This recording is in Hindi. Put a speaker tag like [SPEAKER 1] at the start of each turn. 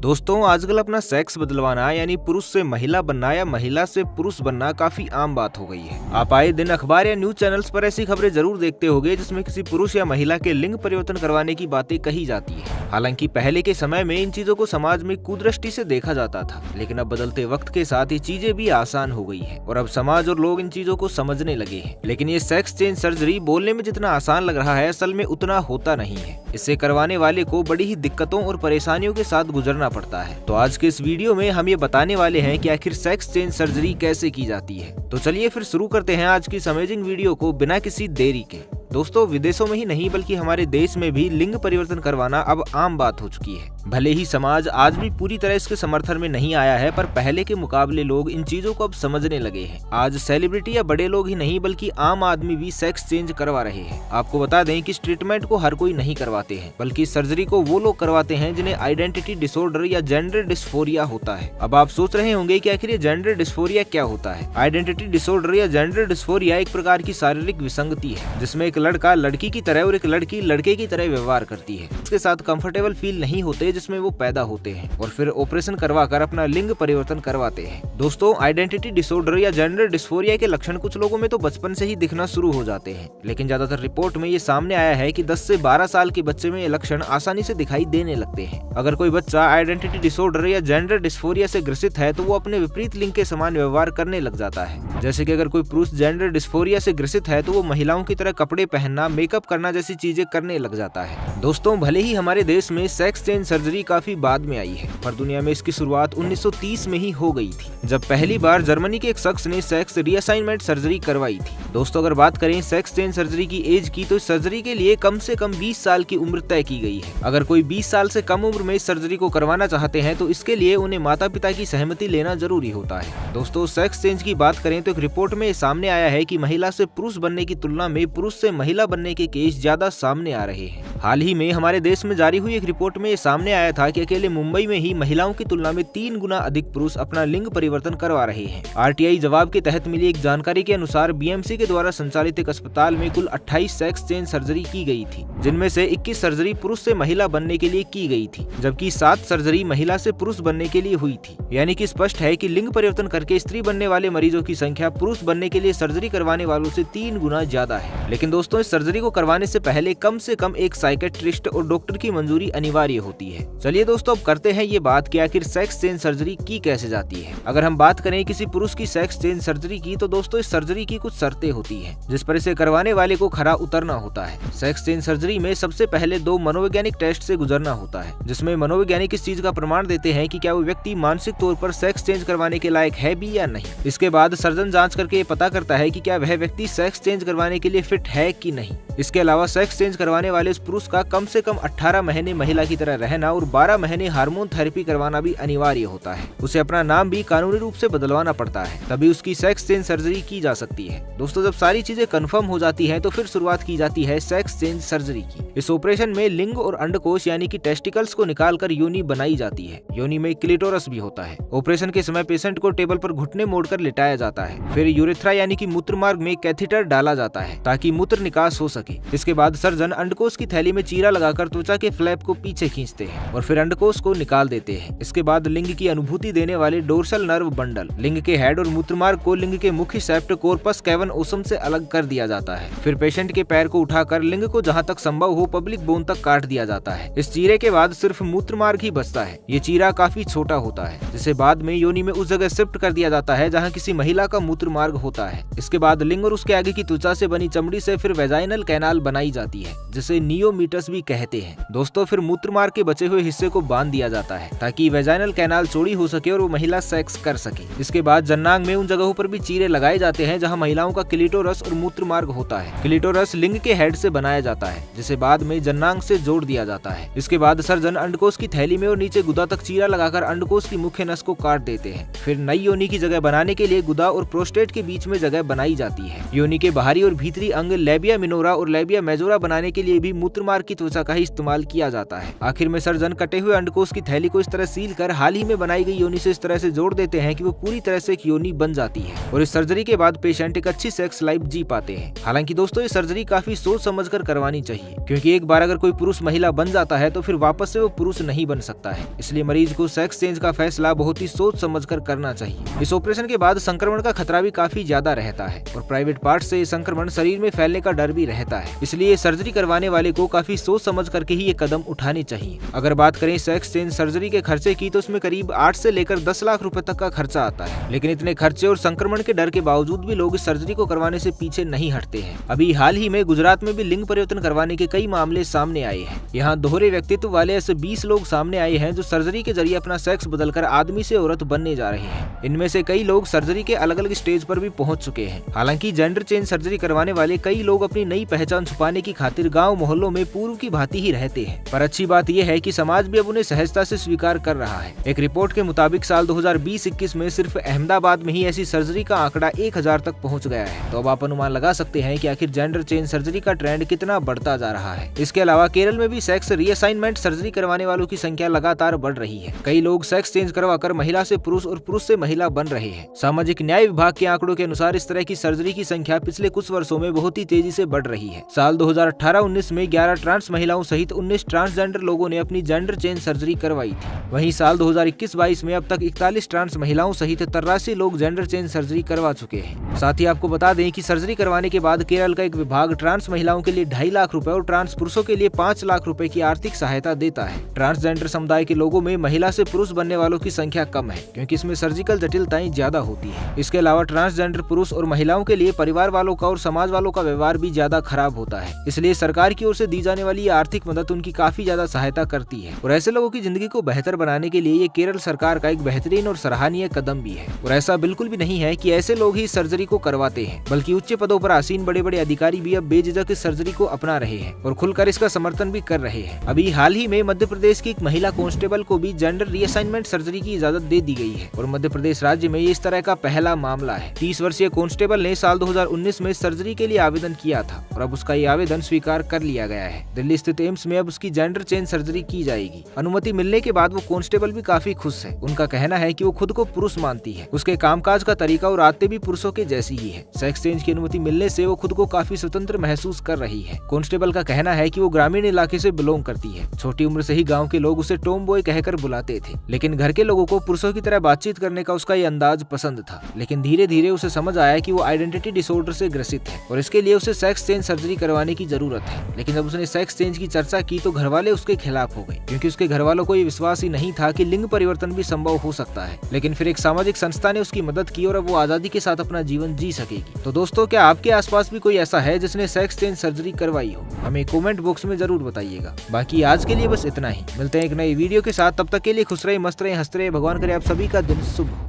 [SPEAKER 1] दोस्तों आजकल अपना सेक्स बदलवाना यानी पुरुष से महिला बनना या महिला से पुरुष बनना काफी आम बात हो गई है। आप आए दिन अखबार या न्यूज चैनल्स पर ऐसी खबरें जरूर देखते होंगे जिसमें किसी पुरुष या महिला के लिंग परिवर्तन करवाने की बातें कही जाती है। हालांकि पहले के समय में इन चीजों को समाज में कुदृष्टि से देखा जाता था, लेकिन अब बदलते वक्त के साथ ये चीजें भी आसान हो गई है और अब समाज और लोग इन चीजों को समझने लगे हैं। लेकिन ये सेक्स चेंज सर्जरी बोलने में जितना आसान लग रहा है, असल में उतना होता नहीं है। इससे करवाने वाले को बड़ी ही दिक्कतों और परेशानियों के साथ गुजरना पड़ता है। तो आज के इस वीडियो में हम ये बताने वाले हैं कि आखिर सेक्स चेंज सर्जरी कैसे की जाती है। तो चलिए फिर शुरू करते हैं आज की इस अमेजिंग वीडियो को बिना किसी देरी के। दोस्तों विदेशों में ही नहीं बल्कि हमारे देश में भी लिंग परिवर्तन करवाना अब आम बात हो चुकी है। भले ही समाज आज भी पूरी तरह इसके समर्थन में नहीं आया है, पर पहले के मुकाबले लोग इन चीजों को अब समझने लगे हैं। आज सेलिब्रिटी या बड़े लोग ही नहीं बल्कि आम आदमी भी सेक्स चेंज करवा रहे हैं। आपको बता दें कि इस ट्रीटमेंट को हर कोई नहीं करवाते हैं, बल्कि इस सर्जरी को वो लोग करवाते हैं जिन्हें आइडेंटिटी डिसऑर्डर या जेंडर डिस्फोरिया होता है। अब आप सोच रहे होंगे कि आखिर ये जेंडर डिस्फोरिया क्या होता है। आइडेंटिटी डिसऑर्डर या जेंडर डिस्फोरिया एक प्रकार की शारीरिक विसंगति है जिसमें एक लड़का लड़की की तरह और एक लड़की लड़के की तरह व्यवहार करती है। उसके साथ कंफर्टेबल फील नहीं होते जिसमें वो पैदा होते हैं और फिर ऑपरेशन करवाकर अपना लिंग परिवर्तन करवाते हैं। दोस्तों आइडेंटिटी डिसऑर्डर या जेंडर डिस्फोरिया के लक्षण कुछ लोगों में तो बचपन से ही दिखना शुरू हो जाते हैं, लेकिन ज्यादातर रिपोर्ट में ये सामने आया है कि 10 से 12 साल के बच्चे में ये लक्षण आसानी से दिखाई देने लगते हैं। अगर कोई बच्चा आइडेंटिटी डिसऑर्डर या जेंडर डिस्फोरिया से ग्रसित है तो वो अपने विपरीत लिंग के समान व्यवहार करने लग जाता है। जैसे कि अगर कोई पुरुष जेंडर डिस्फोरिया से ग्रसित है तो वो महिलाओं की तरह कपड़े पहनना, मेकअप करना जैसी चीजें करने लग जाता है। दोस्तों भले ही हमारे देश में सेक्स चेंज सर्जरी काफी बाद में आई है, पर दुनिया में इसकी शुरुआत 1930 में ही हो गई थी, जब पहली बार जर्मनी के एक शख्स ने सेक्स रीअसाइनमेंट सर्जरी करवाई थी। दोस्तों अगर बात करें सेक्स चेंज सर्जरी की एज की, तो इस सर्जरी के लिए कम से कम 20 साल की उम्र तय की गई है। अगर कोई 20 साल से कम उम्र में इस सर्जरी को करवाना चाहते हैं तो इसके लिए उन्हें माता पिता की सहमति लेना जरूरी होता है। दोस्तों सेक्स चेंज की बात करें तो एक रिपोर्ट में सामने आया है कि महिला से पुरुष बनने की तुलना में पुरुष से महिला बनने के केस ज्यादा सामने आ रहे हैं। हाल ही में हमारे देश में जारी हुई एक रिपोर्ट में सामने आया था कि अकेले मुंबई में ही महिलाओं की तुलना में 3 गुना अधिक पुरुष अपना लिंग परिवर्तन करवा रहे हैं। आरटीआई जवाब के तहत मिली एक जानकारी के अनुसार बीएमसी के द्वारा संचालित एक अस्पताल में कुल 28 सेक्स चेंज सर्जरी की गई थी, जिनमें से 21 सर्जरी पुरुष से महिला बनने के लिए की गई थी, जबकि 7 सर्जरी महिला से पुरुष बनने के लिए हुई थी। यानी कि स्पष्ट है कि लिंग परिवर्तन करके स्त्री बनने वाले मरीजों की संख्या पुरुष बनने के लिए सर्जरी करवाने वालों से 3 गुना ज्यादा है। लेकिन दोस्तों इस सर्जरी को करवाने से पहले कम से कम एक साइकेट्रिस्ट और डॉक्टर की मंजूरी अनिवार्य होती है। चलिए दोस्तों अब करते हैं ये बात कि आखिर सेक्स चेंज सर्जरी की कैसे जाती है। अगर हम बात करें किसी पुरुष की सेक्स चेंज सर्जरी की, तो दोस्तों इस सर्जरी की कुछ शर्तें होती हैं जिस पर इसे करवाने वाले को खरा उतरना होता है। सेक्स चेंज सर्जरी में सबसे पहले 2 मनोवैज्ञानिक टेस्ट से गुजरना होता है, जिसमें मनोवैज्ञानिक इस चीज का प्रमाण देते हैं कि क्या वो व्यक्ति मानसिक तौर पर सेक्स चेंज करवाने के लायक है भी या नहीं। इसके बाद सर्जन जांच करके ये पता करता है कि क्या वह व्यक्ति सेक्स चेंज करवाने के लिए फिट है कि नहीं। इसके अलावा सेक्स चेंज करवाने वाले उस पुरुष का कम से कम 18 महीने महिला की तरह रहना और 12 महीने हार्मोन थेरेपी करवाना भी अनिवार्य होता है। उसे अपना नाम भी कानूनी रूप से बदलवाना पड़ता है, तभी उसकी सेक्स चेंज सर्जरी की जा सकती है। दोस्तों जब सारी चीजें कंफर्म हो जाती हैं तो फिर शुरुआत की जाती है सेक्स चेंज सर्जरी की। इस ऑपरेशन में लिंग और अंडकोश यानी कि टेस्टिकल्स को निकालकर योनि बनाई जाती है। योनि में क्लिटोरस भी होता है। ऑपरेशन के समय पेशेंट को टेबल पर घुटने मोड़कर लिटाया जाता है। फिर यूरेथ्रा यानी कि मूत्र मार्ग में कैथीटर डाला जाता है ताकि मूत्र निकास हो सके। इसके बाद सर्जन अंडकोश की थैली में चीरा लगाकर त्वचा के फ्लैप को पीछे खींचते हैं और फिर अंडकोश को निकाल देते हैं। इसके बाद लिंग की अनुभूति देने वाले डोर्सल नर्व बंडल, लिंग के हेड और मूत्रमार्ग को लिंग के मुख्य सेप्ट कॉर्पस कैवन ओसम से अलग कर दिया जाता है। फिर पेशेंट के पैर को उठाकर लिंग को जहां तक संभव हो पब्लिक बोन तक काट दिया जाता है। इस चीरे के बाद सिर्फ मूत्रमार्ग ही बचता है। ये चीरा काफी छोटा होता है, जिसे बाद में योनि में उस जगह शिफ्ट कर दिया जाता है जहाँ किसी महिला का मूत्रमार्ग होता है। इसके बाद लिंग और उसके आगे की त्वचा से बनी चमड़ी से फिर वेजाइनल कैनाल बनाई जाती है, जिसे नियोमीटस भी कहते हैं। दोस्तों फिर मूत्रमार्ग के बचे हुए हिस्से को बांध दिया जाता है ताकि वेजाइनल कैनाल चौड़ी हो सके और वो महिला सेक्स कर सके। इसके बाद जन्नांग में उन जगहों पर भी चीरे लगाए जाते हैं जहां महिलाओं का क्लिटोरस और मूत्रमार्ग होता है। क्लिटोरस लिंग के हेड से बनाया जाता है, जिसे बाद में जन्नांग से जोड़ दिया जाता है। इसके बाद सर्जन अंडकोश की थैली में और नीचे गुदा तक चीरा लगाकर अंडकोश की मुख्य नस को काट देते हैं। फिर नई योनि की जगह बनाने के लिए गुदा और प्रोस्टेट के बीच में जगह बनाई जाती है। योनि के बाहरी और भीतरी अंग लेबिया मिनोरा और लेबिया मेजोरा बनाने के लिए भी मूत्रमार्ग की त्वचा का ही इस्तेमाल किया जाता है। आखिर में सर्जन कटे हुए अंडकोश की थैली को इस तरह सील कर हाल ही में बनाई गई योनि से इस तरह से जोड़ देते हैं कि वो पूरी तरह से एक योनि बन जाती है और इस सर्जरी के बाद पेशेंट एक अच्छी सेक्स लाइफ जी पाते हैं। हालांकि दोस्तों ये सर्जरी काफी सोच समझ कर करवानी चाहिए, क्योंकि एक बार अगर कोई पुरुष महिला बन जाता है तो फिर वापस से वो पुरुष नहीं बन सकता है। इसलिए मरीज को सेक्स चेंज का फैसला बहुत ही सोच समझ कर करना चाहिए। इस ऑपरेशन के बाद संक्रमण का खतरा भी काफी ज्यादा रहता है और प्राइवेट पार्ट से ये संक्रमण शरीर में फैलने का डर भी रहता है। इसलिए सर्जरी करवाने वाले को काफी सोच समझ करके ही ये कदम उठाने चाहिए। अगर बात करें सेक्स चेंज सर्जरी के खर्चे की तो उसमें करीब 8 से लेकर 10 लाख रुपए तक का खर्चा आता है। लेकिन इतने खर्चे और संक्रमण के डर के बावजूद भी लोग इस सर्जरी को करवाने से पीछे नहीं हटते हैं। अभी हाल ही में गुजरात में भी लिंग परिवर्तन करवाने के कई मामले सामने आए हैं। यहाँ दोहरे व्यक्तित्व वाले ऐसे 20 लोग सामने आए हैं जो सर्जरी के जरिए अपना सेक्स बदलकर आदमी से औरत बनने जा रहे हैं। इनमें से कई लोग सर्जरी के अलग अलग स्टेज पर भी पहुंच चुके हैं। हालांकि जेंडर चेंज सर्जरी करवाने वाले कई लोग अपनी नई पहचान छुपाने की खातिर गाँव मोहल्लों में पूर्व की भांति ही रहते हैं। पर अच्छी बात यह है कि समाज भी अब उन्हें सहजता से स्वीकार कर रहा है। एक रिपोर्ट के मुताबिक साल 2020-21 में सिर्फ अहमदाबाद में ही ऐसी सर्जरी का आंकड़ा 1000 तक पहुंच गया है। तो अब आप अनुमान लगा सकते हैं कि आखिर जेंडर चेंज सर्जरी का ट्रेंड कितना बढ़ता जा रहा है। इसके अलावा केरल में भी सेक्स रीअसाइनमेंट सर्जरी करवाने वालों की संख्या लगातार बढ़ रही है। कई लोग सेक्स चेंज करवाकर महिला से पुरुष और पुरुष से महिला बन रहे हैं। सामाजिक न्याय विभाग के आंकड़ों के अनुसार इस तरह की सर्जरी की संख्या पिछले कुछ वर्षों में बहुत ही तेजी से बढ़ रही है। साल 2018-19 में 11 ट्रांस महिलाओं सहित 19 ट्रांसजेंडर लोगों ने अपनी जेंडर चेंज सर्जरी करवाई थी। वहीं साल 2021-22 में अब तक 41 ट्रांस महिलाओं सहित 83 लोग जेंडर चेंज सर्जरी करवा चुके हैं। साथ ही आपको बता दें कि सर्जरी करवाने के बाद केरल का एक विभाग ट्रांस महिलाओं के लिए 2.5 लाख रुपए और ट्रांस पुरुषों के लिए 5 लाख रुपए की आर्थिक सहायता देता है। ट्रांसजेंडर समुदाय के लोगों में महिला से पुरुष बनने वालों की संख्या कम है, क्योंकि इसमें सर्जिकल जटिलताएं ज्यादा होती है। इसके अलावा ट्रांसजेंडर पुरुष और महिलाओं के लिए परिवार वालों का और समाज वालों का व्यवहार भी ज्यादा खराब होता है। इसलिए सरकार की ओर से दी जाने वाली आर्थिक मदद उनकी काफी ज्यादा सहायता करती है और ऐसे लोगों की जिंदगी को बेहतर बनाने के लिए ये केरल सरकार का एक बेहतरीन और सराहनीय कदम भी है। और ऐसा बिल्कुल भी नहीं है कि ऐसे लोग ही सर्जरी को करवाते हैं, बल्कि उच्च पदों पर आसीन बड़े बड़े अधिकारी भी अब बेझिझक इस सर्जरी को अपना रहे हैं और खुलकर इसका समर्थन भी कर रहे हैं। अभी हाल ही में मध्य प्रदेश की एक महिला कांस्टेबल को भी जेंडर रीअसाइनमेंट सर्जरी की इजाजत दे दी गई है और मध्य प्रदेश राज्य में ये इस तरह का पहला मामला है। 30 वर्षीय कांस्टेबल ने साल 2019 में सर्जरी के लिए आवेदन किया था और अब उसका ये आवेदन स्वीकार कर लिया गया है। दिल्ली स्थित एम्स में अब उसकी जेंडर चेंज सर्जरी की जाएगी। अनुमति मिलने के बाद वो कांस्टेबल भी काफी खुश है। उनका कहना है कि वो खुद को पुरुष मानती है। उसके कामकाज का तरीका और आदतें भी पुरुषों के जैसी ही है। सेक्स चेंज की अनुमति मिलने से वो खुद को काफी स्वतंत्र महसूस कर रही है। कांस्टेबल का कहना है कि वो ग्रामीण इलाके से बिलोंग करती है। छोटी उम्र से ही गाँव के लोग उसे टॉम बॉय कहकर बुलाते थे, लेकिन घर के लोगों को पुरुषों की तरह बातचीत करने का उसका ये अंदाज पसंद था। लेकिन धीरे धीरे उसे समझ आया कि वो आइडेंटिटी डिसऑर्डर से ग्रसित है और इसके लिए उसे सेक्स चेंज सर्जरी करवाने की जरूरत है। लेकिन जब उसने सेक्स चेंज की चर्चा की तो घर वाले उसके खिलाफ हो गए, क्योंकि उसके घर वालों को ये विश्वास ही नहीं था कि लिंग परिवर्तन भी संभव हो सकता है। लेकिन फिर एक सामाजिक संस्था ने उसकी मदद की और अब वो आजादी के साथ अपना जीवन जी सकेगी। तो दोस्तों, क्या आपके आसपास भी कोई ऐसा है जिसने सेक्स चेंज सर्जरी करवाई हो? हमें कमेंट बॉक्स में जरूर बताइएगा। बाकी आज के लिए बस इतना ही। मिलते हैं एक नई वीडियो के साथ। तब तक के लिए खुश रहे, मस्त रहे, हंसते रहे। भगवान करे आप सभी का दिन शुभ हो।